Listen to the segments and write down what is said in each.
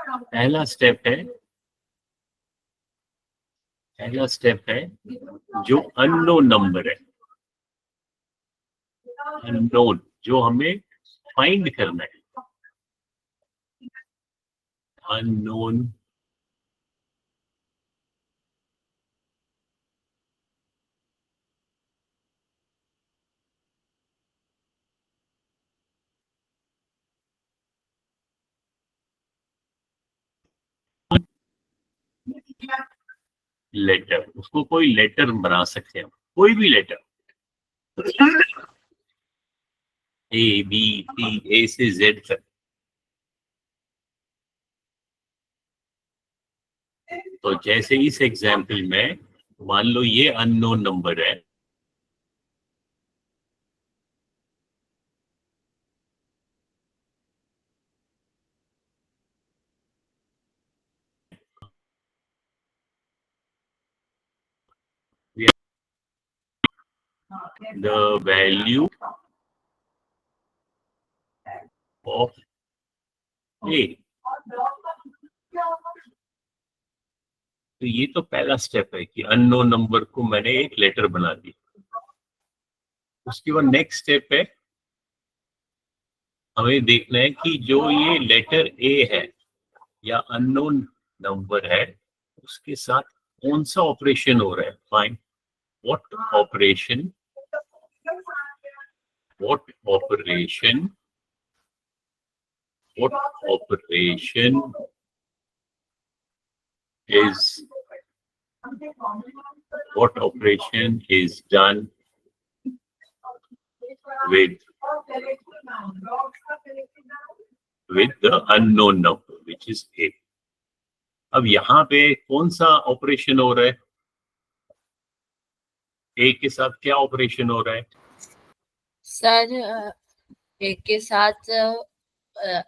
पहला स्टेप है जो अननोन नंबर है, अननोन जो हमें फाइंड करना है, अननोन लेटर। उसको कोई लेटर बना सकते हैं, कोई भी लेटर, ए बी सी, ए से जेड तक। तो जैसे इस एग्जाम्पल में मान लो ये अननोन नंबर है, the value of A। तो ये तो पहला स्टेप है कि अननोन नंबर को मैंने एक लेटर बना दिया। उसके बाद नेक्स्ट स्टेप है, हमें देखना है कि जो ये लेटर ए है या अननोन नंबर है, उसके साथ कौन सा ऑपरेशन हो रहा है। Find what operation is done with the unknown number which is A। अब यहाँ पे कौन सा ऑपरेशन हो रहा है, ए के साथ क्या ऑपरेशन हो रहा है सर? ए के साथ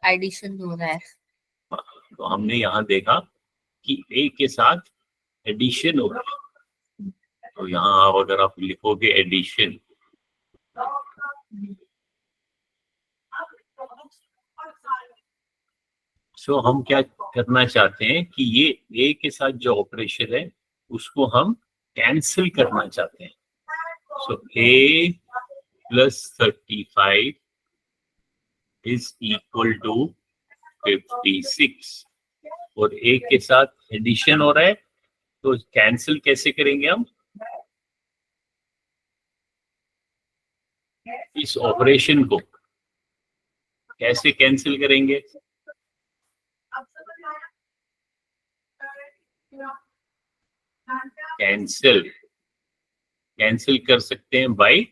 एडिशन हो रहा है। तो हमने यहाँ देखा कि ए के साथ एडिशन हो रहा है, तो यहाँ अगर आप लिखोगे एडिशन, सो हम क्या करना चाहते हैं कि ये ए के साथ जो ऑपरेशन है उसको हम कैंसिल करना चाहते हैं। सो ए प्लस 35 इज इक्वल टू 56, और ए के साथ एडिशन हो रहा है, तो कैंसिल कैसे करेंगे हम, इस ऑपरेशन को कैसे कैंसिल करेंगे। कैंसिल कर सकते हैं by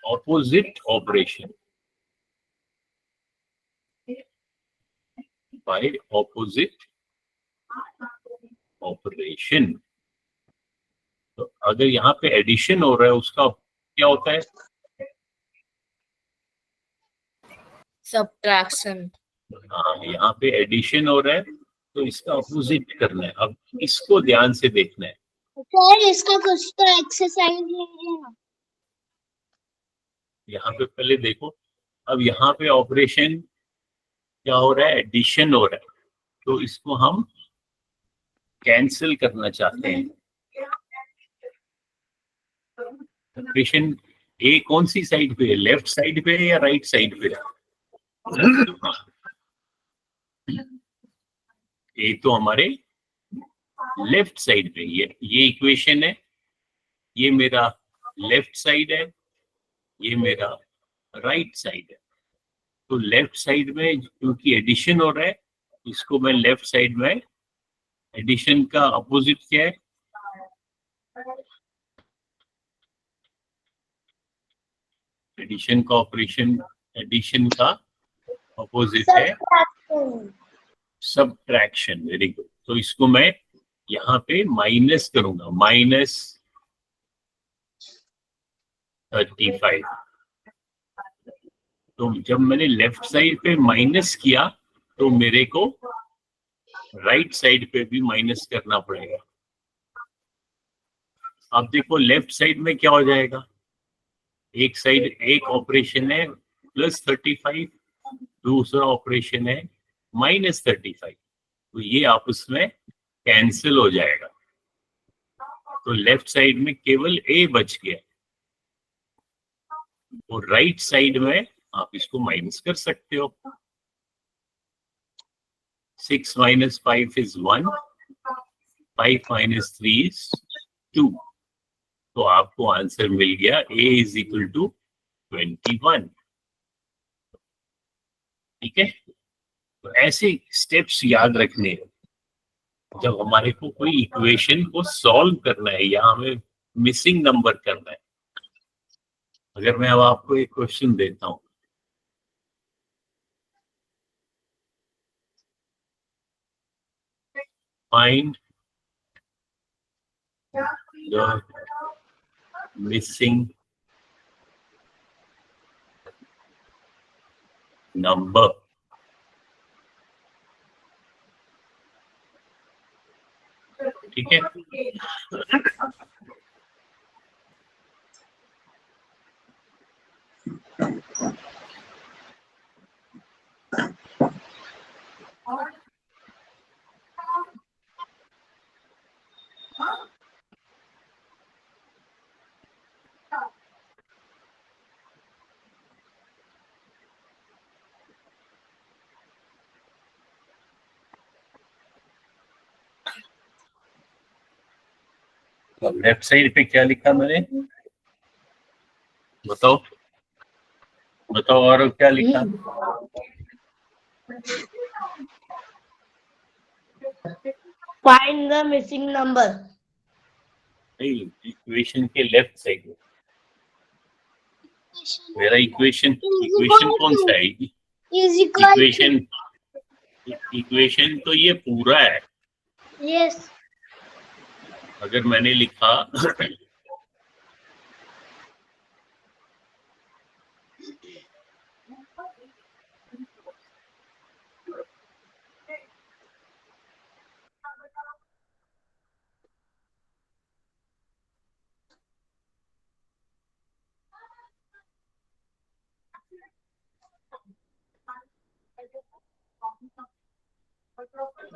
opposite operation, by opposite operation. तो अगर यहाँ पे एडिशन हो रहा है उसका क्या होता है, सब्ट्रैक्शन। हाँ, यहाँ पे एडिशन हो रहा है तो इसका अपोजिट करना है। अब इसको ध्यान से देखना है। सर इसका कुछ तो एक्सरसाइज है ना, यहाँ पे पहले देखो, अब यहाँ पे ऑपरेशन क्या हो रहा है, एडिशन हो रहा है, तो इसको हम कैंसिल करना चाहते हैं। ऑपरेशन ए कौन सी साइड पे है, लेफ्ट साइड पे है या राइट साइड पे है, ए तो हमारे लेफ्ट साइड पे, ये इक्वेशन है, ये मेरा लेफ्ट साइड है, ये मेरा राइट साइड है। तो लेफ्ट साइड में क्योंकि एडिशन हो रहा है, इसको मैं लेफ्ट साइड में, एडिशन का अपोजिट क्या है, एडिशन का ऑपरेशन, एडिशन का अपोजिट है सब्ट्रैक्शन। Very good. तो इसको मैं यहाँ पे माइनस करूंगा, माइनस 35। तो जब मैंने लेफ्ट साइड पे माइनस किया तो मेरे को राइट साइड पे भी माइनस करना पड़ेगा। अब देखो लेफ्ट साइड में क्या हो जाएगा, एक साइड एक ऑपरेशन है प्लस 35, दूसरा ऑपरेशन है -35, तो ये आपस में कैंसिल हो जाएगा, तो लेफ्ट साइड में केवल a बच गया, और राइट साइड में आप इसको माइनस कर सकते हो। 6 - 5 is 1, 5 - 3 is 2, तो आपको आंसर मिल गया a is equal to 21। ठीक है, तो ऐसे स्टेप्स याद रखने हैं जब हमारे को कोई इक्वेशन को सॉल्व करना है या हमें मिसिंग नंबर करना है। अगर मैं अब आपको एक क्वेश्चन देता हूं, फाइंड द मिसिंग नंबर, ठीक है, लेफ्ट साइड पे क्या लिखा मैंने, बताओ बताओ, और क्या लिखा? Find the missing number. Equation के लेफ्ट साइड में मेरा इक्वेशन कौन सा है? is equal to इक्वेशन तो ये पूरा है। yes अगर मैंने लिखा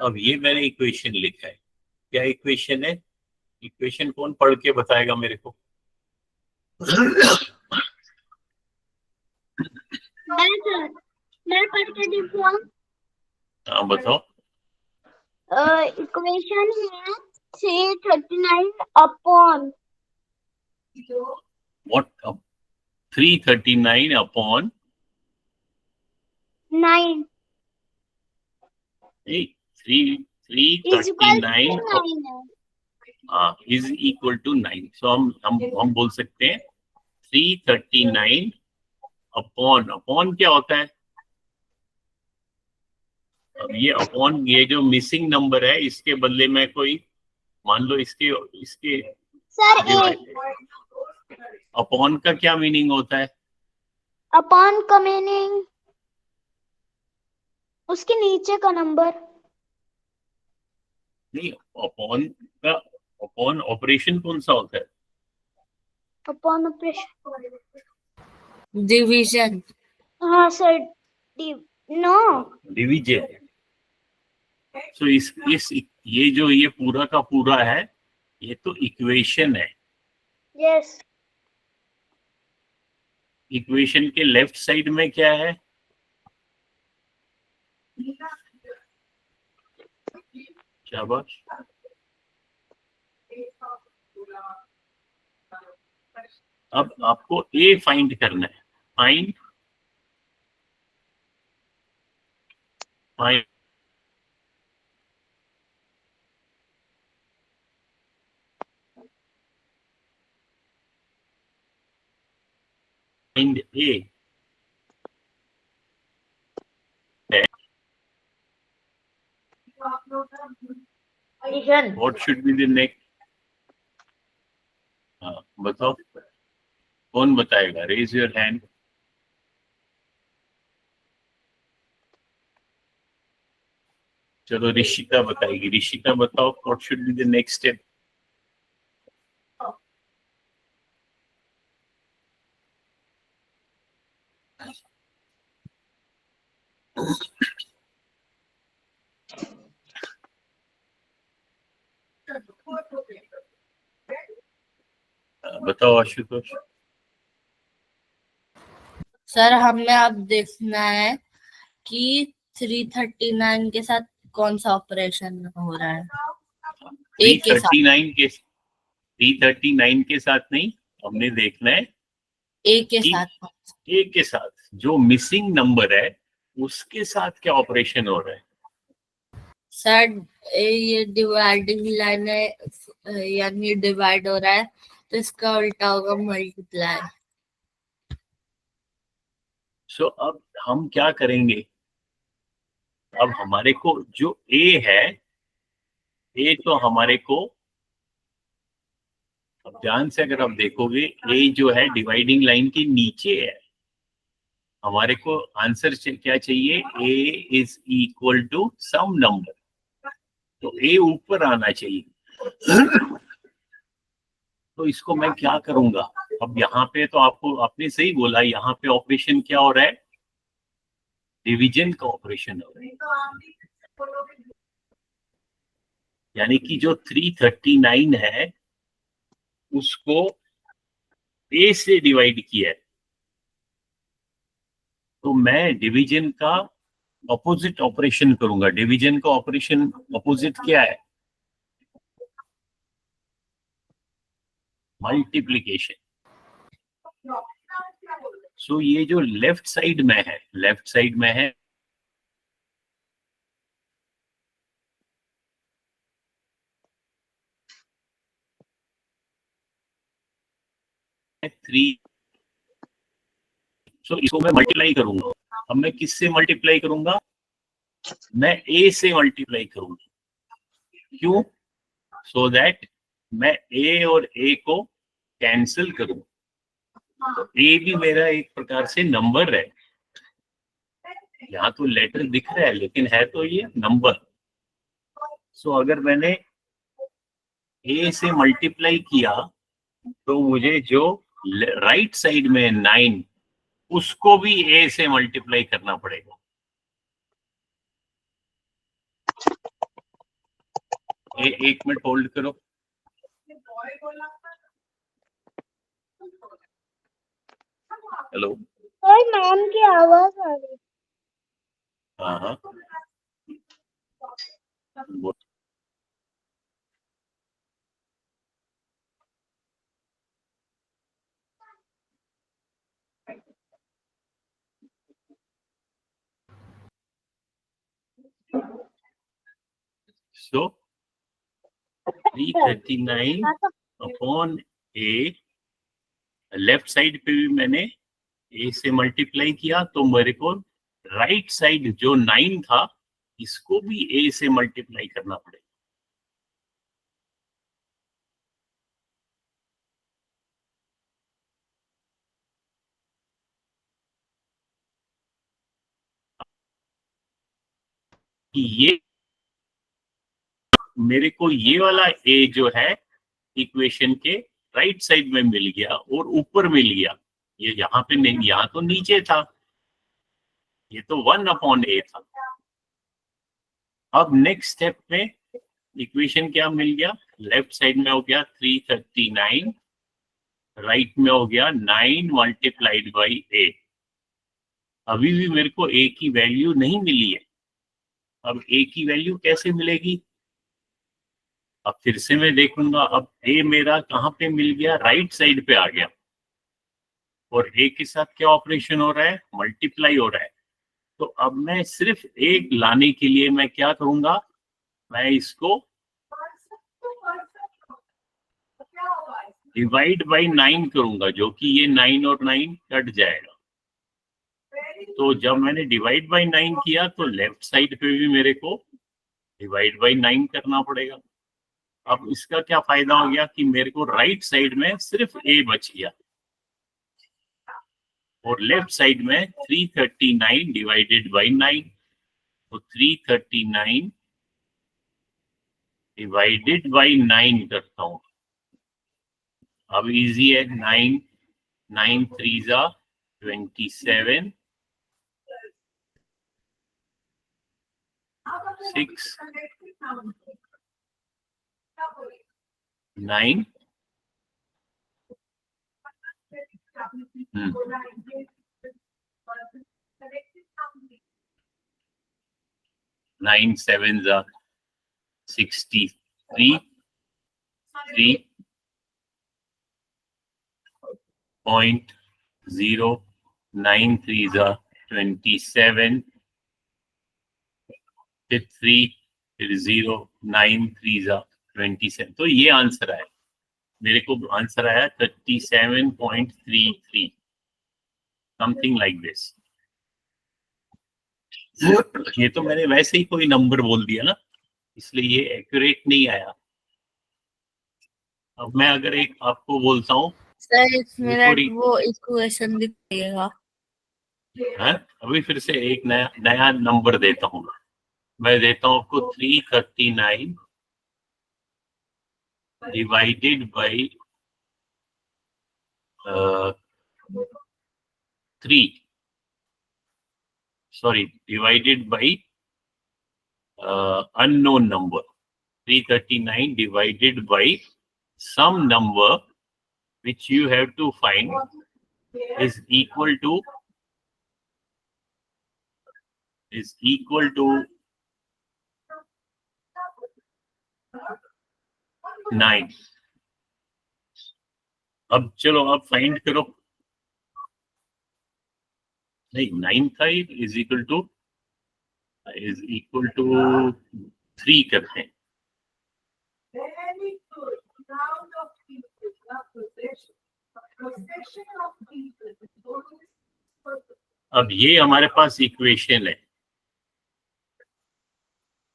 अब ये मैंने इक्वेशन लिखा है, क्या इक्वेशन है? इक्वेशन कौन पढ़ के बताएगा मेरे को? मैं पढ़ के दिखाऊं? हाँ बताओ। इक्वेशन है 339 upon what? 339 upon 9 is equal to 339 9 is equal to 9। So हम बोल सकते हैं 339 अपॉन क्या होता है? अब ये अपॉन, ये जो मिसिंग नंबर है, इसके बदले में कोई मान लो इसके सर अपॉन का क्या मीनिंग होता है? अपॉन का मीनिंग उसके नीचे का नंबर। नहीं, अपॉन ऑपरेशन कौन सा होता है? Upon operation division. हाँ सर नो डिवीजन। सो ये पूरा का पूरा है, ये तो इक्वेशन है। यस इक्वेशन के लेफ्ट साइड में क्या है? शाबाश। अब आपको ए फाइंड करना है। Find A. Addition. What should be the next? हाँ बताओ, कौन बताएगा? Raise your hand. चलो ऋषिका बताएगी। ऋषिका बताओ, what should be the next step? बताओ आशुतोष। सर हमें अब देखना है कि 339 के साथ कौन सा ऑपरेशन हो रहा है। ए के साथ, 339 के साथ नहीं, हमने देखना है ए के कि साथ। ए के साथ जो मिसिंग नंबर है उसके साथ क्या ऑपरेशन हो रहा है। सर ये डिवाइडिंग लाइन है, यानी डिवाइड हो रहा है, तो इसका उल्टा होगा मल्टीप्लाई। सो अब हम क्या करेंगे, अब हमारे को जो ए है, ए तो हमारे को, अब ध्यान से अगर आप देखोगे, ए जो है डिवाइडिंग लाइन के नीचे है। हमारे को आंसर क्या चाहिए, A is equal to some number, तो ए ऊपर आना चाहिए। तो इसको मैं क्या करूंगा, अब यहाँ पे तो आपको, आपने सही बोला, यहाँ पे ऑपरेशन क्या हो रहा है, डिवीजन का ऑपरेशन हो रहा है। यानी कि जो 339 है उसको ए से डिवाइड किया है, तो मैं डिवीजन का ऑपोजिट ऑपरेशन करूंगा। डिवीजन का ऑपरेशन ऑपोजिट क्या है, मल्टीप्लिकेशन। सो ये जो लेफ्ट साइड में है, लेफ्ट साइड में है 3, सो इसको मैं मल्टीप्लाई करूंगा। अब मैं किससे मल्टीप्लाई करूंगा, मैं ए से मल्टीप्लाई करूंगा। क्यों, सो दैट मैं ए और ए को कैंसिल करूं। तो ए भी मेरा एक प्रकार से नंबर है, यहाँ तो लेटर दिख रहा है लेकिन है तो ये नंबर। सो अगर मैंने ए से मल्टीप्लाई किया तो मुझे जो राइट साइड में 9, उसको भी ए से मल्टीप्लाई करना पड़ेगा। एक मिनट होल्ड करो। हेलो, सर मैम की आवाज आ रही। हाँ हाँ, सो 339 अपॉन ए, लेफ्ट साइड पे भी मैंने ए से मल्टीप्लाई किया, तो मेरे को राइट साइड जो 9 था इसको भी ए से मल्टीप्लाई करना पड़ेगा। कि ये मेरे को ये वाला ए जो है इक्वेशन के राइट साइड में मिल गया और ऊपर मिल गया, ये यहाँ पे नहीं, यहाँ तो नीचे था, ये तो 1 अपॉन ए था। अब नेक्स्ट स्टेप में इक्वेशन क्या मिल गया, लेफ्ट साइड में हो गया 339, राइट में हो गया 9 मल्टीप्लाइड बाई ए। अभी भी मेरे को ए की वैल्यू नहीं मिली है। अब ए की वैल्यू कैसे मिलेगी, अब फिर से मैं देखूंगा। अब ए मेरा कहाँ पे मिल गया, राइट साइड पे आ गया, और ए के साथ क्या ऑपरेशन हो रहा है, मल्टीप्लाई हो रहा है। तो अब मैं सिर्फ एक लाने के लिए मैं क्या करूंगा, मैं इसको डिवाइड बाई 9 करूंगा, जो कि ये 9 और 9 कट जाएगा। तो जब मैंने डिवाइड बाई 9 किया तो लेफ्ट साइड पे भी मेरे को डिवाइड बाई 9 करना पड़ेगा। अब इसका क्या फायदा हो गया कि मेरे को राइट साइड में सिर्फ ए बच गया, और लेफ्ट साइड में 339 डिवाइडेड बाई 9, तो 339 डिवाइडेड बाई 9 करता हूं। अब इजी है, 9 9 3 जा 27, 6 9 9 sevens are 63 3.09 threes are 27 फिर 3 फिर 0 9 threes are 27. तो ये आंसर आया, मेरे को आंसर आया 37.33, समथिंग लाइक दिस. ये तो मैंने वैसे ही कोई नंबर बोल दिया ना, इसलिए ये एक्यूरेट नहीं आया. अब मैं अगर एक आपको बोलता हूँ सर 1 मिनट वो इक्वेशन दिखाइएगा. अभी फिर से एक नया नंबर देता हूँ. मैं देता हूँ आपको 339 divided by 3, sorry, divided by unknown number. 339 divided by some number which you have to find is equal to 9. अब चलो आप फाइंड करो. नहीं, 9 था, इज इक्वल टू 3 करते हैं. अब ये हमारे पास इक्वेशन है.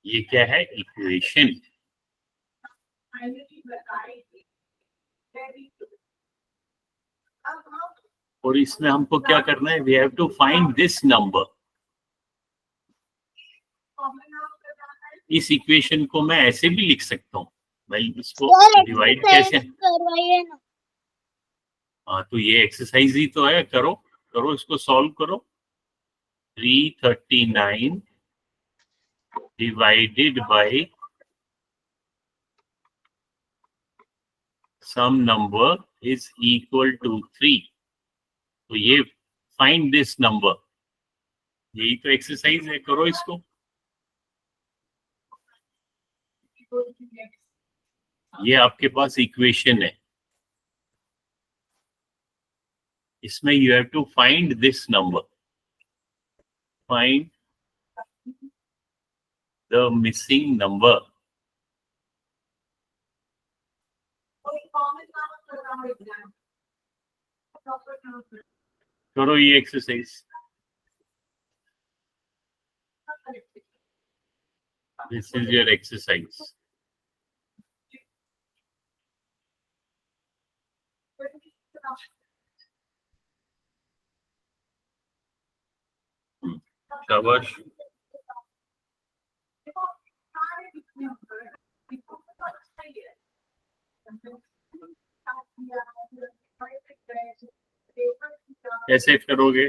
ये क्या है? इक्वेशन. और इसमें हमको क्या करना है? We have to find this number. इस इक्वेशन को मैं ऐसे भी लिख सकता हूँ भाई, इसको डिवाइड कैसे करवाइए ना. हाँ, तो ये एक्सरसाइज ही तो है. करो इसको सॉल्व करो. 339 divided by some number is equal to 3. तो ये फाइंड दिस नंबर, यही तो एक्सरसाइज है. करो इसको. ये आपके पास इक्वेशन है. इसमें you have to find this number. Find the missing number. करो ये exercise. This is your exercise. शाबाश. कैसे करोगे?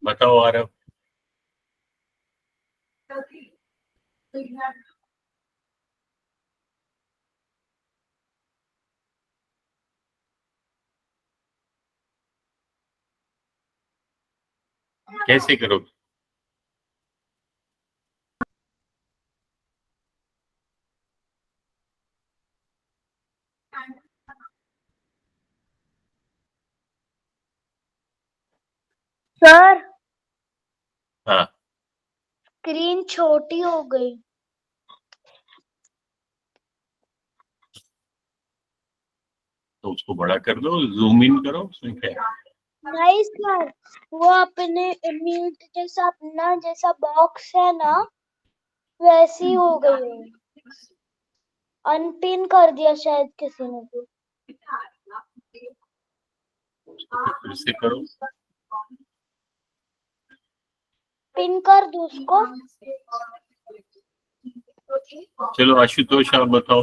बताओ आरव. कैसे करोगे? सर हाँ, स्क्रीन छोटी हो गई. तो उसको बड़ा कर दो, जूम इन करो. उसमें क्या है? नहीं सर, वो अपने म्यूट जैसा अपना जैसा बॉक्स है ना, वैसी हो गई है. अनपिन कर दिया शायद किसी ने. तो उसको फिर से करो. पिन कर दो उसको. चलो आशुतोष आप बताओ.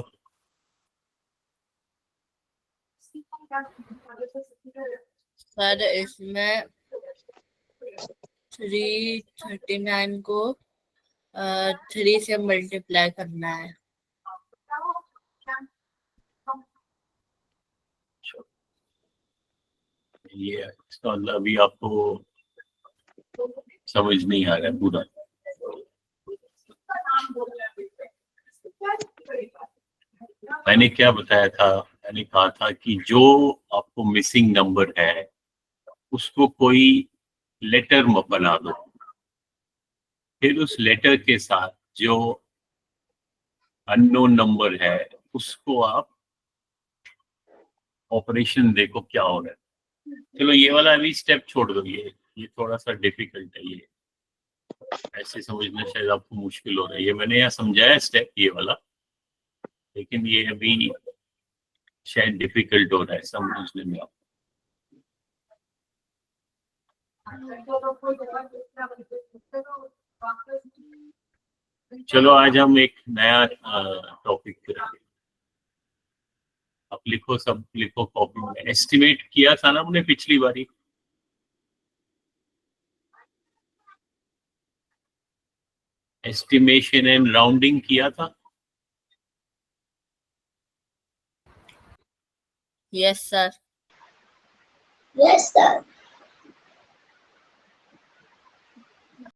सर इसमें 339 को 3 से मल्टीप्लाई करना है। ये इसका मतलब अभी आपको समझ नहीं आ रहा है पूरा। मैंने क्या बताया था, मैंने कहा था कि जो आपको मिसिंग नंबर है उसको कोई लेटर बना दो, फिर उस लेटर के साथ जो अननोन नंबर है उसको आप ऑपरेशन देखो क्या हो रहा है। चलो ये वाला अभी स्टेप छोड़ दो, ये थोड़ा सा डिफिकल्ट है, ये ऐसे समझना शायद आपको मुश्किल हो रहा है। ये मैंने यहाँ समझाया स्टेप ये वाला, लेकिन ये अभी शायद डिफिकल्ट हो रहा है समझने में आपको। चलो आज हम एक नया टॉपिक करेंगे। आप लिखो, सब लिखो कॉपी में। एस्टिमेट किया था ना हमने पिछली बारी, एस्टिमेशन एंड राउंडिंग किया था। Yes sir. Yes, sir.